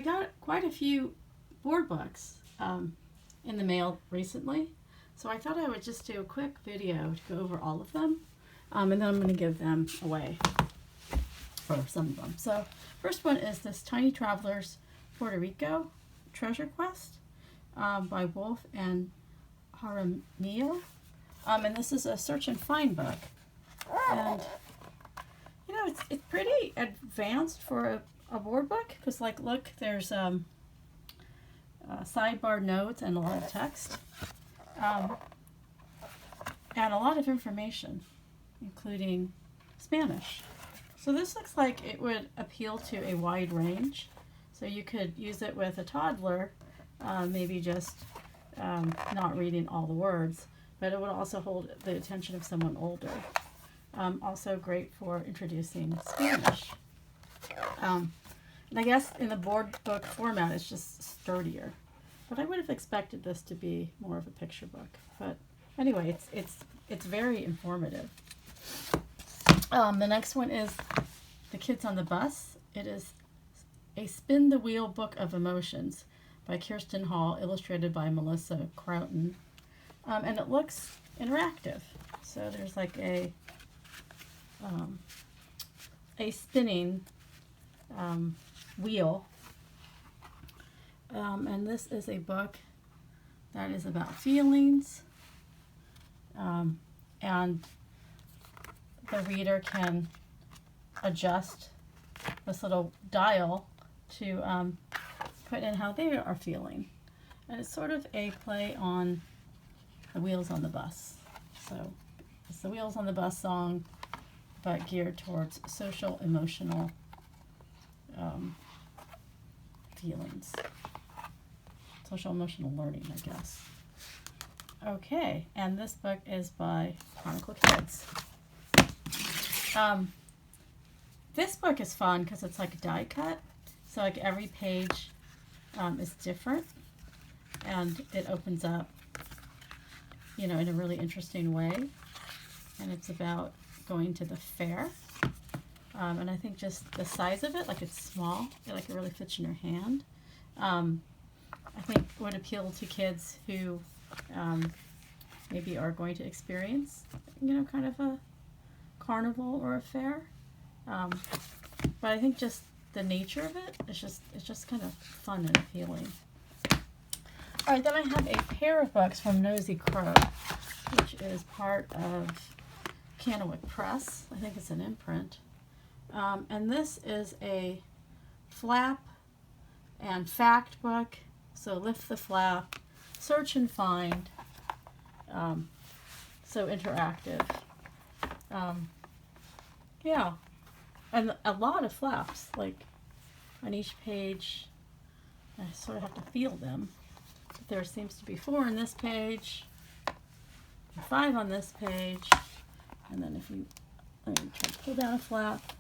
got quite a few board books in the mail recently, so I thought I would just do a quick video to go over all of them, and then I'm going to give them away, or some of them. So first one is this Tiny Traveler's Puerto Rico Treasure Quest by Wolfe and Jaramillo, and this is a search and find book, and you know it's pretty advanced for a board book, because like look, there's sidebar notes and a lot of text, and a lot of information, including Spanish. So this looks like it would appeal to a wide range. So you could use it with a toddler, maybe just not reading all the words, but it would also hold the attention of someone older. Also great for introducing Spanish. And I guess in the board book format, it's just sturdier. But I would have expected this to be more of a picture book. But anyway, it's very informative. The next one is The Kids on the Bus. It is a Spin the Wheel Book of Emotions by Kirsten Hall, illustrated by Melissa Crowton. And it looks interactive. So there's like a spinning wheel. And this is a book that is about feelings. And the reader can adjust this little dial to put in how they are feeling. And it's sort of a play on the Wheels on the Bus. So it's the Wheels on the Bus song, but geared towards social, emotional feelings. Social, emotional learning, I guess. Okay, and this book is by Chronicle Kids. This book is fun because it's like a die cut. So like every page is different, and it opens up, you know, in a really interesting way. And it's about going to the fair. And I think just the size of it, like it's small, like it really fits in your hand. I think would appeal to kids who maybe are going to experience, you know, kind of a carnival or a fair. But I think just the nature of it, it's just kind of fun and appealing. All right, then I have a pair of books from Nosy Crow, which is part of Kennewick Press. I think it's an imprint. And this is a flap and fact book. So lift the flap, search and find. So interactive. Yeah. And a lot of flaps, like on each page. I sort of have to feel them. There seems to be 4 on this page, 5 on this page, and then if you, let me try to pull down a flap,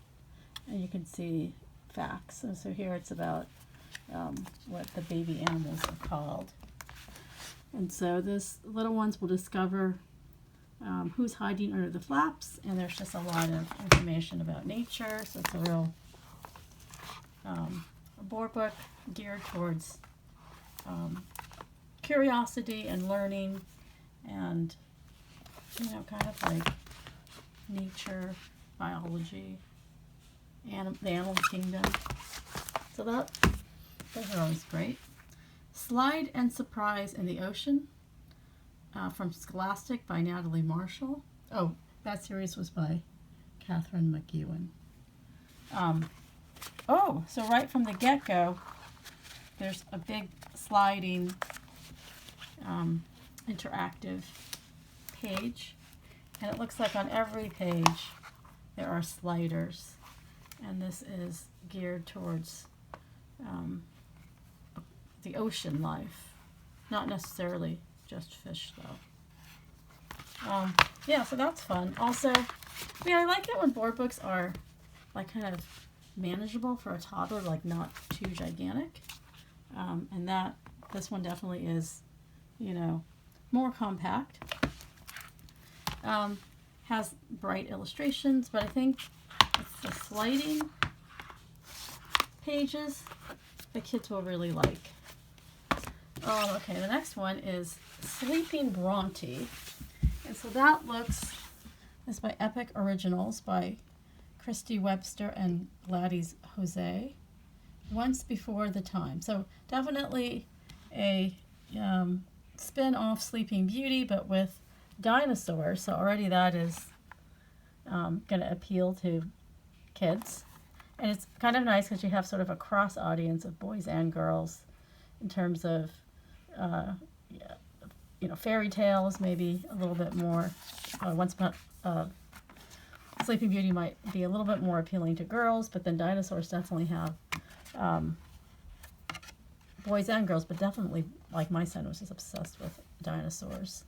and you can see facts. And so here it's about what the baby animals are called. And so this little ones will discover who's hiding under the flaps, and there's just a lot of information about nature. So it's a real a board book geared towards curiosity and learning, and you know, kind of like nature, biology, and the animal kingdom. So those are always great. Slide and Surprise in the Ocean from Scholastic by Natalie Marshall. Oh, that series was by Katharine McEwen. Oh, so right from the get-go, there's a big sliding interactive page, and it looks like on every page there are sliders, and this is geared towards the ocean life, not necessarily just fish though. Yeah, so that's fun. Also, yeah, I like it when board books are like kind of manageable for a toddler, like not too gigantic, and this one definitely is, you know, more compact. Has bright illustrations, but I think it's the sliding pages the kids will really like. Okay, the next one is Sleeping Bronte. And so that looks, this is by Epic Originals by Christy, Webster, and Gladys Jose. Once Before the Time. So definitely a spin-off Sleeping Beauty, but with dinosaurs. So already that is going to appeal to kids. And it's kind of nice because you have sort of a cross audience of boys and girls in terms of, fairy tales, maybe a little bit more. Sleeping Beauty might be a little bit more appealing to girls, but then dinosaurs definitely have boys and girls, but definitely, like my son was just obsessed with dinosaurs.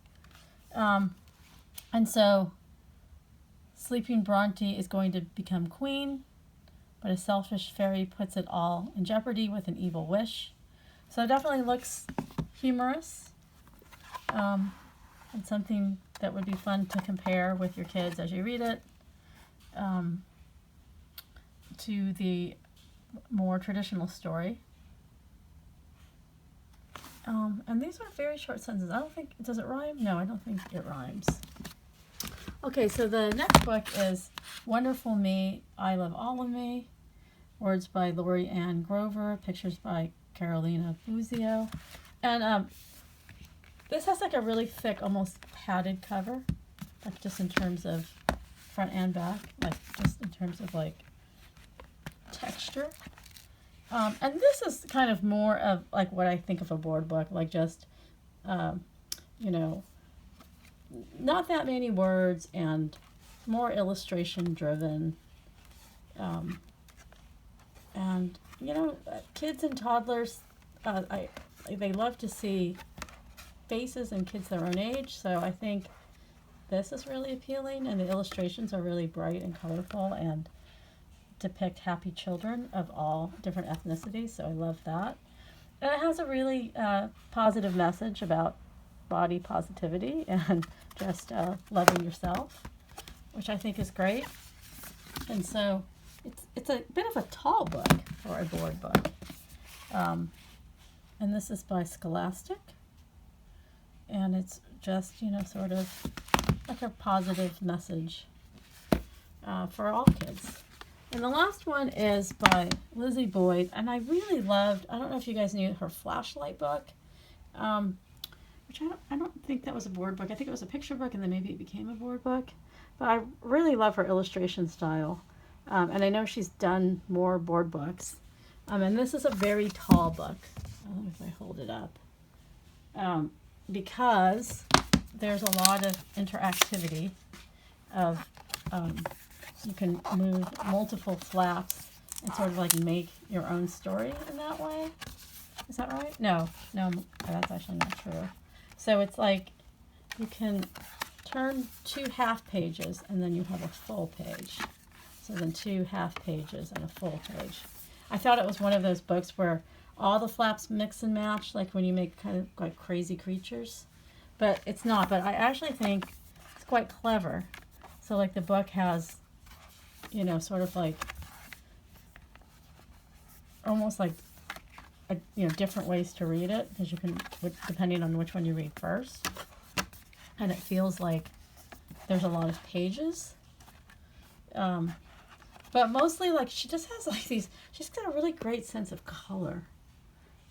And so Sleeping Bronte is going to become queen, but a selfish fairy puts it all in jeopardy with an evil wish. So it definitely looks humorous, and something that would be fun to compare with your kids as you read it, to the more traditional story. And these are very short sentences. I don't think, does it rhyme? No, I don't think it rhymes. Okay, so the next book is Wonderful Me, I Love All of Me. Words by Lori Ann Grover, pictures by Carolina Buzio. And this has like a really thick, almost padded cover, like just in terms of front and back, like just in terms of like texture. And this is kind of more of like what I think of a board book, like just, not that many words and more illustration driven. And, kids and toddlers, they love to see faces in kids their own age, so I think this is really appealing, and the illustrations are really bright and colorful and depict happy children of all different ethnicities, so I love that. And it has a really positive message about body positivity and just loving yourself, which I think is great. And so it's a bit of a tall book for a board book. And this is by Scholastic. And it's just, sort of like a positive message for all kids. And the last one is by Lizi Boyd. And I really loved, I don't know if you guys knew her Flashlight book, which I don't think that was a board book. I think it was a picture book, and then maybe it became a board book. But I really love her illustration style. And I know she's done more board books. And this is a very tall book. I don't know if I hold it up. Because there's a lot of interactivity of, you can move multiple flaps and sort of like make your own story in that way. Is that right? No, that's actually not true. So it's like you can turn 2 half pages and then you have a full page. So then 2 half pages and a full page. I thought it was one of those books where all the flaps mix and match, like when you make kind of like crazy creatures. But it's not. But I actually think it's quite clever. So like the book has, sort of like almost like different ways to read it, because you can, depending on which one you read first. And it feels like there's a lot of pages. But mostly, like, she just has like these, she's got a really great sense of color.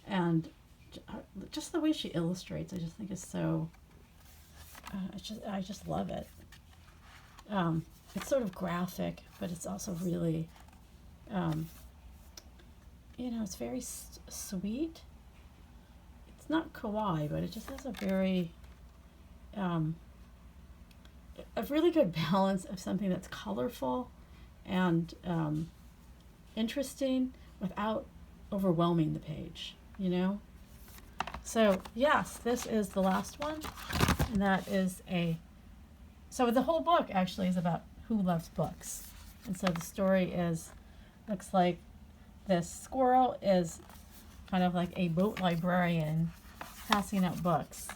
And just the way she illustrates, I just think is so, I just love it. It's sort of graphic, but it's also really, it's very sweet. It's not kawaii, but it just has a very, a really good balance of something that's colorful and interesting without overwhelming the page, So, yes, this is the last one, and that is so the whole book actually is about who loves books. And so the story looks like this squirrel is kind of like a boat librarian passing out books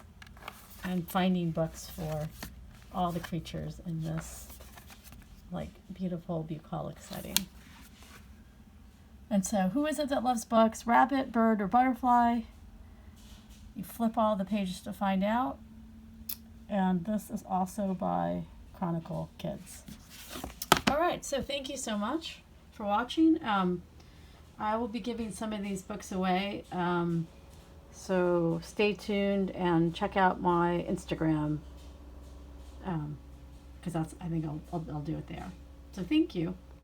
and finding books for all the creatures in this like beautiful bucolic setting. And so, who is it that loves books? Rabbit, bird, or butterfly? You flip all the pages to find out. And this is also by Chronicle Kids. All right, so thank you so much for watching. I will be giving some of these books away. So stay tuned and check out my Instagram. Because I think I'll do it there. So thank you.